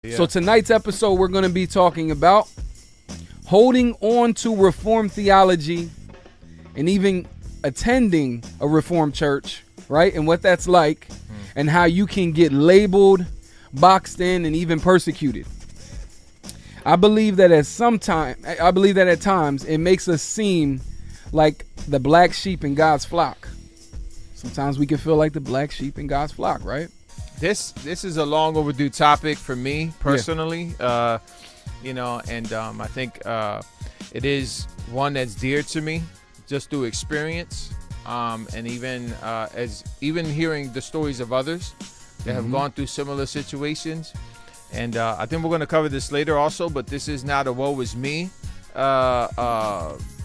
Yeah. So tonight's episode, we're going to be talking about holding on to Reformed theology and even attending a Reformed church, right? And what that's like and how you can get labeled, boxed in, and even persecuted. I believe that at times it makes us seem like the black sheep in God's flock. Sometimes we can feel like the black sheep in God's flock, right? This is a long overdue topic for me personally, and I think it is one that's dear to me just through experience, and even hearing the stories of others that have gone through similar situations. And I think we're going to cover this later also, but this is not a woe is me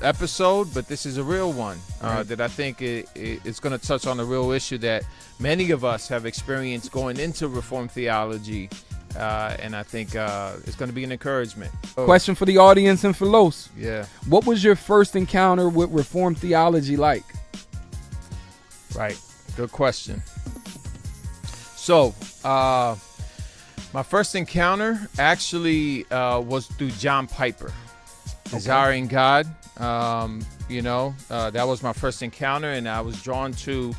episode, but this is a real one that I think it's going to touch on a real issue that many of us have experienced going into Reformed theology, and I think it's going to be an encouragement. Question for the audience and for Los. Yeah. What was your first encounter with Reformed theology like? Right. Good question. So, my first encounter actually was through John Piper, Desiring God. That was my first encounter, and I was drawn to,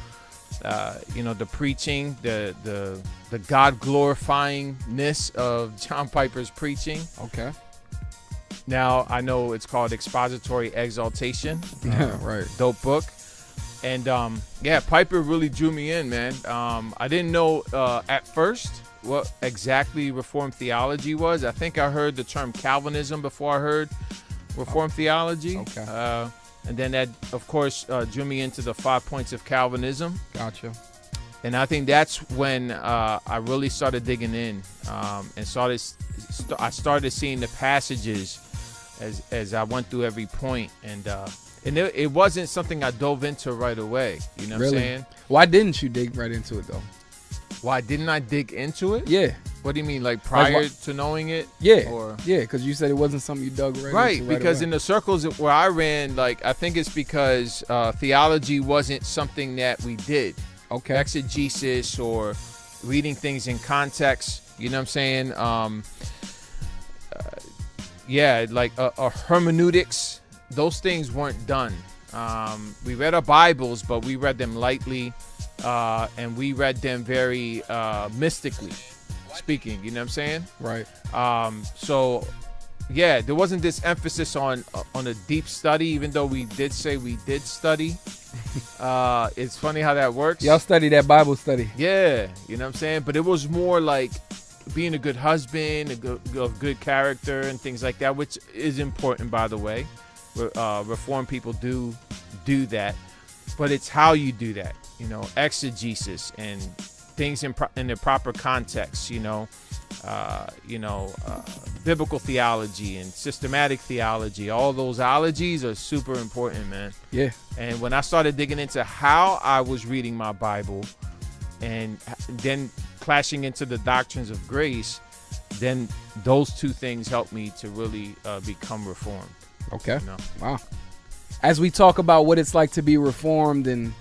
the preaching, the God glorifyingness of John Piper's preaching. Okay. Now I know it's called Expository Exaltation. Right. Dope book. And Piper really drew me in, man. I didn't know at first what exactly Reformed theology was. I think I heard the term Calvinism before I heard Reformed theology. Okay. And then that, of course, drew me into the 5 points of Calvinism. Gotcha. And I think that's when I really started digging in, and I started seeing the passages as I went through every point. And it wasn't something I dove into right away. You know what I'm saying? Why didn't you dig right into it, though? Why didn't I dig into it? Yeah. What do you mean, like prior to knowing it? Yeah. Or? Yeah, because you said it wasn't something you dug into right because away. in the circles where I ran, I think it's because theology wasn't something that we did. Okay. Exegesis or reading things in context. You know what I'm saying? Hermeneutics. Those things weren't done. We read our Bibles, but we read them lightly, and we read them very mystically speaking. You know what I'm saying? Right. There wasn't this emphasis on a deep study, even though we did say we did study. It's funny how that works. Y'all study that Bible study. Yeah, you know what I'm saying? But it was more like being a good husband, of good character, and things like that, which is important, by the way. Reformed people do that, but it's how you do that. Exegesis and things in the proper context. Biblical theology and systematic theology. All those ologies are super important, man. Yeah. And when I started digging into how I was reading my Bible, and then clashing into the doctrines of grace, then those two things helped me to really become reformed. Okay. Wow. As we talk about what it's like to be reformed and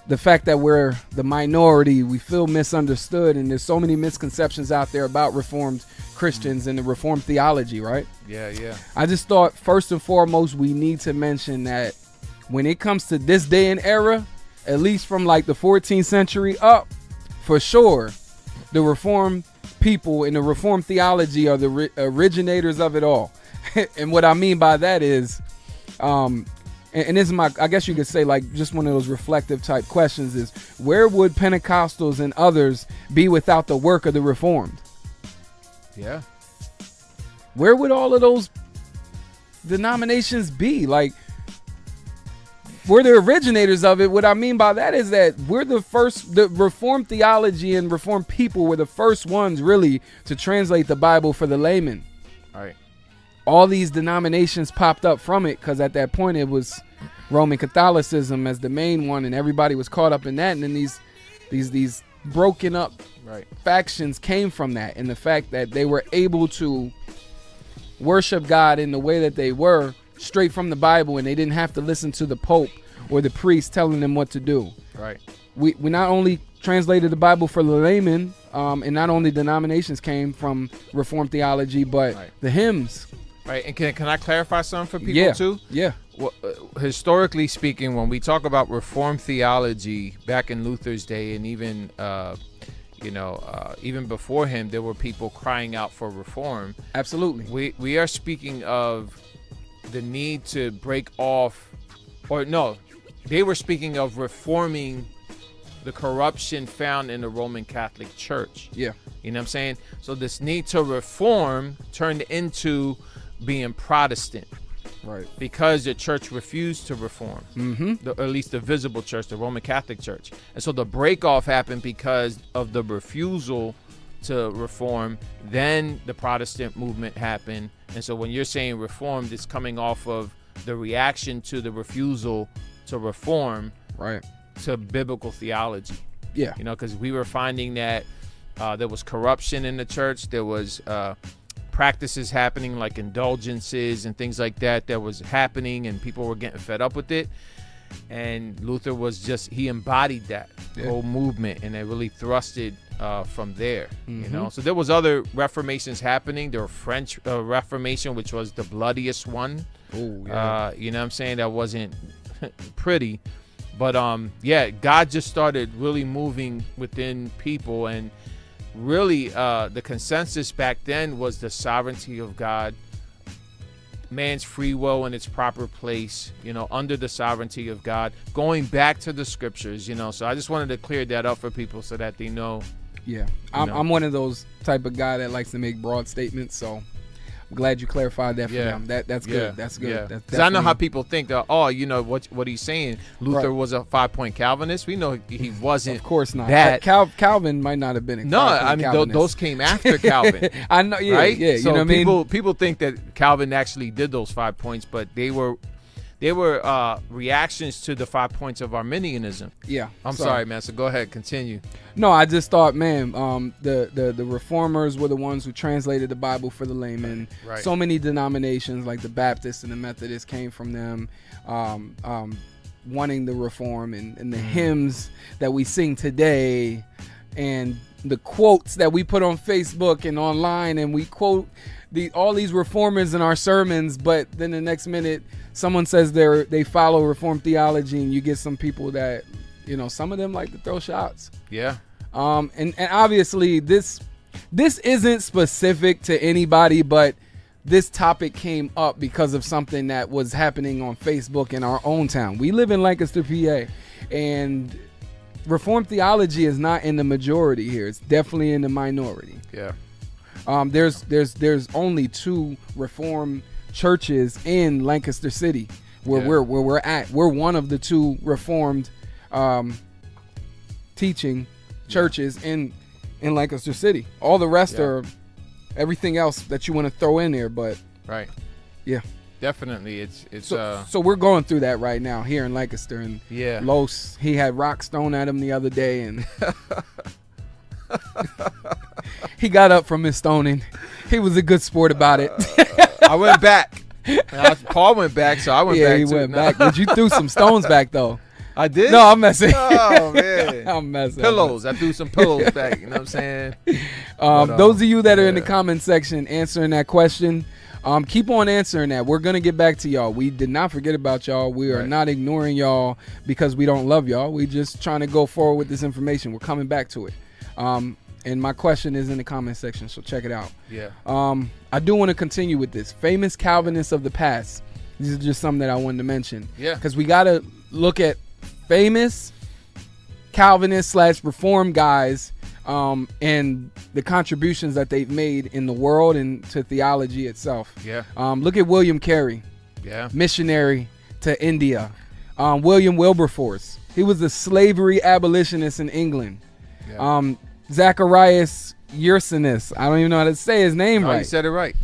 the fact that we're the minority, we feel misunderstood, and there's so many misconceptions out there about Reformed Christians and the Reformed theology, right? Yeah. I just thought first and foremost we need to mention that when it comes to this day and era, at least from like the 14th century up, for sure, the Reformed people and the Reformed theology are the originators of it all. And what I mean by that is, and this is I guess you could say like just one of those reflective type questions is, where would Pentecostals and others be without the work of the Reformed? Yeah. Where would all of those denominations be? Like, we're the originators of it. What I mean by that is that we're the Reformed theology and Reformed people were the first ones really to translate the Bible for the layman. All right. All these denominations popped up from it because at that point it was Roman Catholicism as the main one, and everybody was caught up in that. And then these broken up factions came from that, and the fact that they were able to worship God in the way that they were straight from the Bible, and they didn't have to listen to the Pope or the priest telling them what to do. Right. We not only translated the Bible for the layman, and not only denominations came from Reformed theology, but the hymns. Right, and can I clarify something for people too? Yeah. Well, historically speaking, when we talk about Reformed theology back in Luther's day, and even even before him, there were people crying out for reform. Absolutely. We are speaking of the need to break off, or no, they were speaking of reforming the corruption found in the Roman Catholic Church. Yeah. You know what I'm saying? So this need to reform turned into being Protestant. Right. Because the church refused to reform. Mm-hmm. Or at least the visible church, the Roman Catholic Church. And so the break-off happened because of the refusal to reform. Then the Protestant movement happened. And so when you're saying reformed, it's coming off of the reaction to the refusal to reform. Right. To biblical theology. Yeah. Because we were finding that there was corruption in the church. There was practices happening like indulgences and things like that was happening, and people were getting fed up with it. And Luther he embodied that whole movement, and it really thrusted from there. Mm-hmm. So there was other reformations happening. There were French Reformation, which was the bloodiest one. Oh, yeah. You know what I'm saying? That wasn't pretty. But God just started really moving within people, and really the consensus back then was the sovereignty of God, man's free will in its proper place, under the sovereignty of God, going back to the scriptures, so I just wanted to clear that up for people so that they know. Yeah, I'm one of those type of guy that likes to make broad statements, so I'm glad you clarified that for them. That's good. That's good. Because I know how people think that, what he's saying, Luther was a 5-point Calvinist. We know he wasn't. Of course not. That. Calvin might not have been a Calvinist. Those came after Calvin. I know, right? Yeah, so you know what I mean? People think that Calvin actually did those 5 points, but they were reactions to the 5 points of Arminianism. Yeah. I'm sorry, man. So go ahead, continue. No, I just thought, man, the reformers were the ones who translated the Bible for the layman. Right. So many denominations like the Baptists and the Methodists came from them, wanting the reform, and the hymns that we sing today, and the quotes that we put on Facebook and online, and we quote all these reformers in our sermons, but then the next minute someone says they follow Reformed theology, and you get some people that, some of them like to throw shots. Yeah. And obviously this isn't specific to anybody, but this topic came up because of something that was happening on Facebook in our own town. We live in Lancaster, PA, and Reformed theology is not in the majority here. It's definitely in the minority. Yeah. There's only 2 Reformed churches in Lancaster City where we're at. We're one of the 2 Reformed teaching churches in Lancaster City. All the rest are everything else that you want to throw in there, but right. Yeah. Definitely, it's so we're going through that right now here in Lancaster, and Los, he had rocks thrown at him the other day, and he got up from his stoning. He was a good sport about it. I went back. Paul went back, so I went back. Yeah, he went back. But you threw some stones back though. I did? No, I'm messing. Oh man, I'm messing. Pillows. I threw some pillows back. You know what I'm saying? Those of you that are in the comment section answering that question, keep on answering that. We're gonna get back to y'all. We did not forget about y'all. We are not ignoring y'all because we don't love y'all. We just trying to go forward with this information. We're coming back to it. And my question is in the comment section, so check it out. Yeah. I do want to continue with this. Famous Calvinists of the past. These are just some that I wanted to mention. Yeah. Because we got to look at famous Calvinist / Reform guys and the contributions that they've made in the world and to theology itself. Yeah. Look at William Carey. Yeah. Missionary to India. William Wilberforce. He was a slavery abolitionist in England. Yeah. Zacharias Ursinus. I don't even know how to say his name right. You said it right.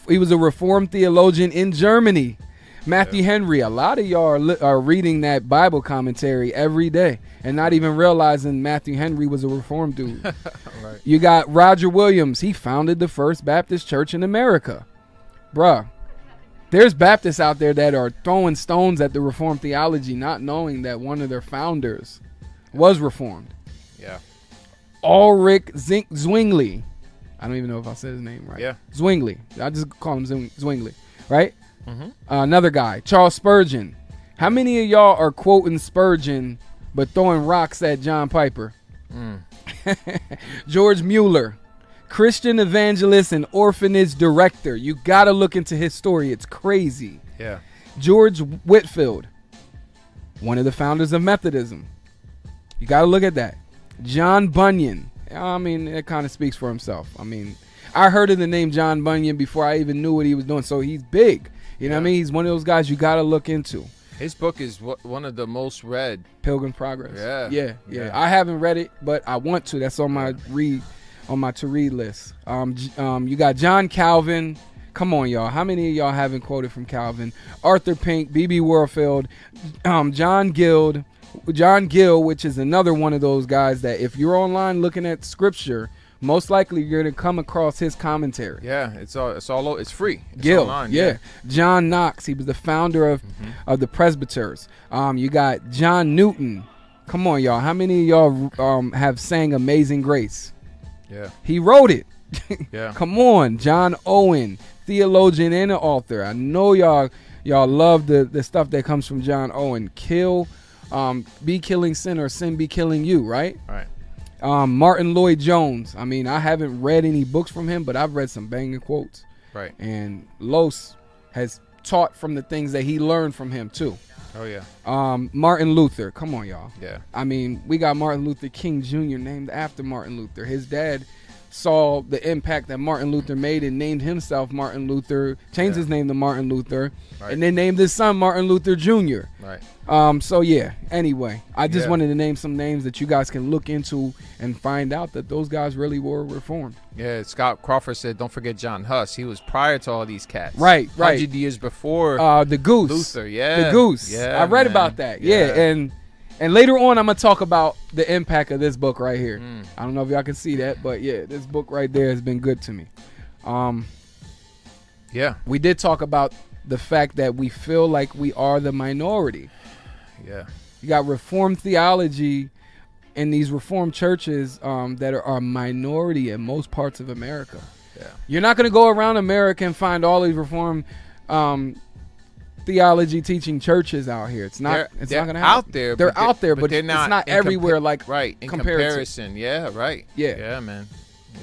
He was a Reformed theologian in Germany. Matthew Henry. A lot of y'all are reading that Bible commentary every day and not even realizing Matthew Henry was a Reformed dude. Right. You got Roger Williams. He founded the first Baptist church in America. Bruh. There's Baptists out there that are throwing stones at the Reformed theology, not knowing that one of their founders was Reformed. Yeah. Ulrich Zwingli. I don't even know if I said his name right. Yeah. Zwingli. I just call him Zwingli, right? Mm-hmm. Another guy, Charles Spurgeon. How many of y'all are quoting Spurgeon but throwing rocks at John Piper? George Mueller, Christian evangelist and orphanage director. You got to look into his story. It's crazy. Yeah. George Whitefield, one of the founders of Methodism. You got to look at that. John Bunyan. I mean, it kind of speaks for himself. I mean, I heard of the name John Bunyan before I even knew what he was doing. So he's big. You know what I mean? He's one of those guys you got to look into. His book is one of the most read. Pilgrim's Progress. Yeah. I haven't read it, but I want to. That's on my to read list. You got John Calvin. Come on, y'all. How many of y'all haven't quoted from Calvin? Arthur Pink, B.B. Warfield, John Gill, which is another one of those guys that if you're online looking at scripture, most likely you're going to come across his commentary. Yeah, it's free. It's Gill, online, yeah. John Knox, he was the founder of the Presbyters. You got John Newton. Come on, y'all. How many of y'all have sang Amazing Grace? Yeah. He wrote it. Yeah. Come on. John Owen, theologian and an author. I know y'all love the stuff that comes from John Owen. Be killing sin or sin be killing you, right? Right. Martin Lloyd Jones. I mean, I haven't read any books from him, but I've read some banging quotes. Right. And Los has taught from the things that he learned from him too. Oh yeah. Martin Luther. Come on, y'all. Yeah. I mean, we got Martin Luther King Jr. named after Martin Luther. His dad saw the impact that Martin Luther made and named himself Martin Luther, changed his name to Martin Luther, and then named his son Martin Luther Jr. Right. So yeah, anyway, I just wanted to name some names that you guys can look into and find out that those guys really were reformed. Yeah, Scott Crawford said, don't forget John Huss. He was prior to all these cats. Right. 100 years before the Goose. Luther, yeah. The Goose. Yeah, I read about that. Yeah. And later on, I'm going to talk about the impact of this book right here. I don't know if y'all can see that, but yeah, this book right there has been good to me. Yeah. We did talk about the fact that we feel like we are the minority. Yeah. You got Reformed theology in these Reformed churches that are a minority in most parts of America. Yeah. You're not going to go around America and find all these Reformed theology teaching churches out here. It's not going to happen. Out there. They're out there, but they're it's not everywhere like right in comparison. Yeah, right. Yeah, man.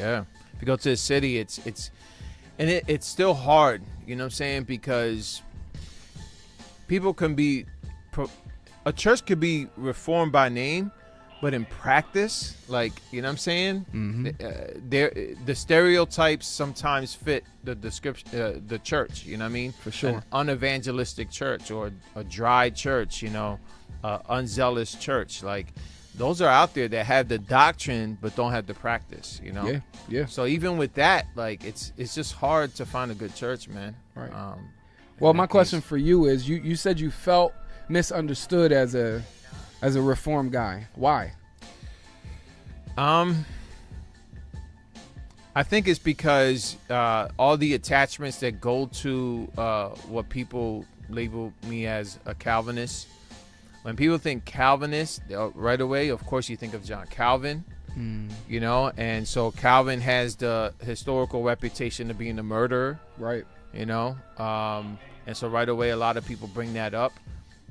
Yeah. If you go to the city, it's still hard, you know what I'm saying? Because people can be a church could be reformed by name, but in practice, like, you know what I'm saying? The stereotypes sometimes fit the description, the church, you know what I mean? For sure. An unevangelistic church or a dry church, you know, unzealous church. Like, those are out there that have the doctrine but don't have the practice, you know? Yeah. So even with that, like, it's just hard to find a good church, man. Right. Well, my question for you is, you said you felt misunderstood as a Reformed guy. Why? I think it's because all the attachments that go to what people label me as a Calvinist. When people think Calvinist, right away, of course, you think of John Calvin, you know, and so Calvin has the historical reputation of being a murderer, right? You know, and so right away, a lot of people bring that up.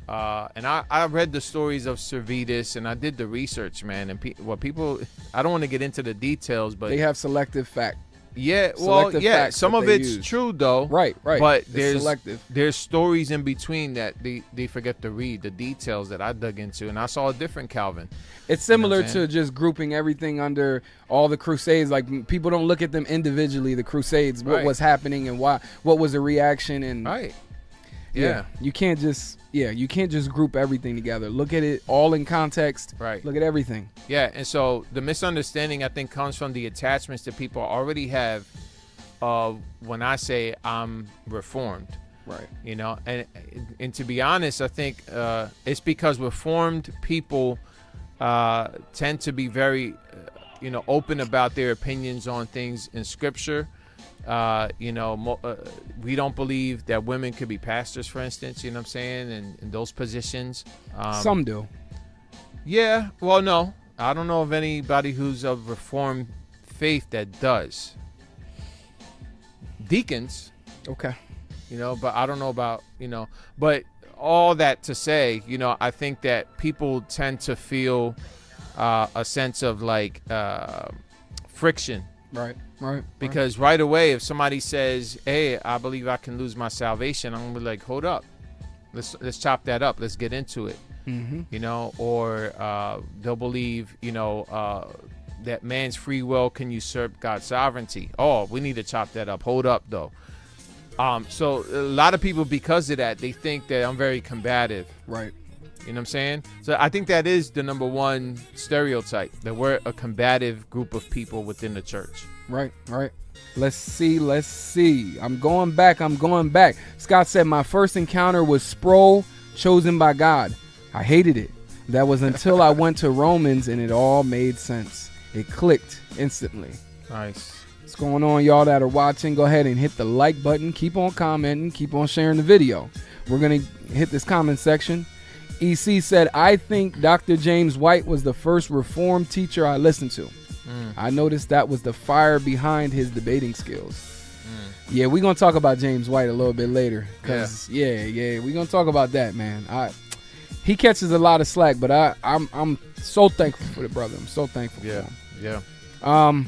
And I read the stories of Servetus, and I did the research, man. And people, I don't want to get into the details, but they have selective fact. Yeah, well, yeah. Some of it's true, though. Right. But there's stories in between that they forget to read, the details that I dug into, and I saw a different Calvin. It's similar to just grouping everything under all the Crusades. Like, people don't look at them individually, the Crusades, what was happening and why, what was the reaction, and Yeah. You can't just group everything together. Look at it all in context. Right. Look at everything. Yeah, and so the misunderstanding, I think, comes from the attachments that people already have when I say I'm Reformed. Right. You know, and to be honest, I think it's because Reformed people tend to be very open about their opinions on things in Scripture. We don't believe that women could be pastors, for instance, you know what I'm saying, and in those positions. Some do. Yeah, well, no. I don't know of anybody who's of Reformed faith that does. Deacons, Okay. but I don't know about, but all that to say, I think that people tend to feel a sense of like friction. Right. Because right away, if somebody says, hey, I believe I can lose my salvation, I'm going to be like, hold up. Let's chop that up. Let's get into it. Or they'll believe, that man's free will can usurp God's sovereignty. Oh, we need to chop that up. Hold up, though. So a lot of people, because of that, they think that I'm very combative. Right. You know what I'm saying? So I think that is the number one stereotype, that we're a combative group of people within the church. Right. Let's see. I'm going back. Scott said, my first encounter was Sproul, chosen by God. I hated it. That was until I went to Romans and it all made sense. It clicked instantly. Nice. What's going on, y'all that are watching? Go ahead and hit the like button. Keep on commenting. Keep on sharing the video. We're going to hit this comment section. EC said, I think Dr. James White was the first Reformed teacher I listened to. I noticed that was the fire behind his debating skills. Yeah, we're going to talk about James White a little bit later. Because, yeah, we're going to talk about that, man. He catches a lot of slack, but I'm so thankful for the brother. I'm so thankful for him. Yeah.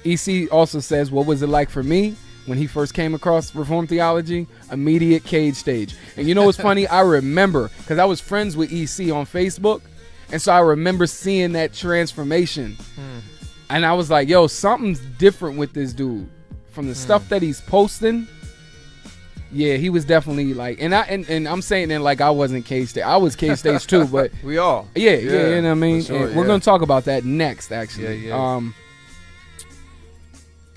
EC also says, what was it like for me when he first came across Reformed theology? Immediate cage stage. And you know what's funny? I remember, because I was friends with EC on Facebook, and so I remember seeing that transformation. And I was like, yo, something's different with this dude. From the stuff that he's posting, yeah, he was definitely like, and I'm saying it like I wasn't K-Stage. I was K-Stage too, but we all. Yeah, you know what I mean? Sure, we're going to talk about that next, actually. Yeah.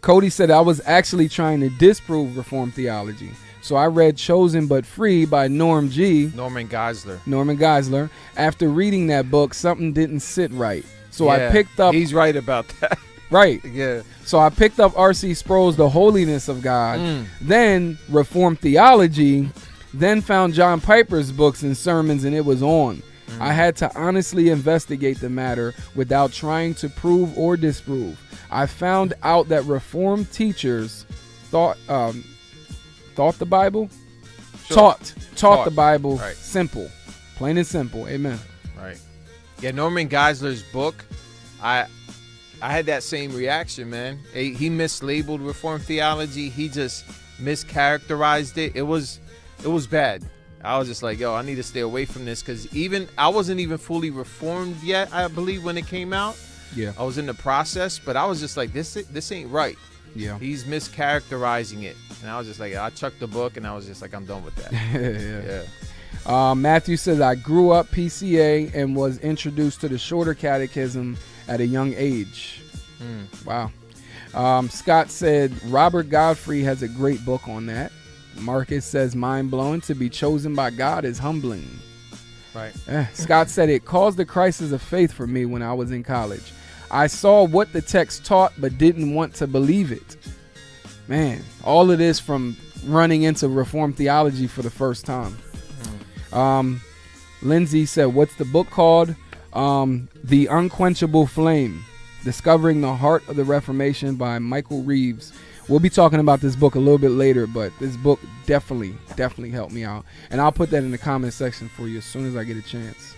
Cody said, I was actually trying to disprove Reformed theology. So I read Chosen But Free by Norman Geisler. After reading that book, something didn't sit right. So I picked up... He's right about that. Right. Yeah. So I picked up R.C. Sproul's The Holiness of God, then Reformed Theology, then found John Piper's books and sermons, and it was on. I had to honestly investigate the matter without trying to prove or disprove. I found out that Reformed teachers taught the Bible, taught the Bible simple, plain and simple. Amen. Right. Yeah, Norman Geisler's book, I had that same reaction, man. He mislabeled Reformed theology. He just mischaracterized it. It was bad. I was just like, yo, I need to stay away from this, because I wasn't even fully reformed yet, I believe, when it came out. Yeah. I was in the process, but I was just like, this ain't right. Yeah. He's mischaracterizing it. And I was just like, I chucked the book, and I was just like, I'm done with that. Yeah. Matthew says, I grew up PCA and was introduced to the shorter catechism at a young age. Wow. Scott said, Robert Godfrey has a great book on that. Marcus says, mind-blowing. To be chosen by God is humbling. Right. Scott said, it caused a crisis of faith for me when I was in college. I saw what the text taught but didn't want to believe it. Man, all of this from running into Reformed theology for the first time. Lindsay said, what's the book called? The Unquenchable Flame, Discovering the Heart of the Reformation by Michael Reeves. We'll be talking about this book a little bit later, but this book definitely helped me out. And I'll put that in the comment section for you as soon as I get a chance.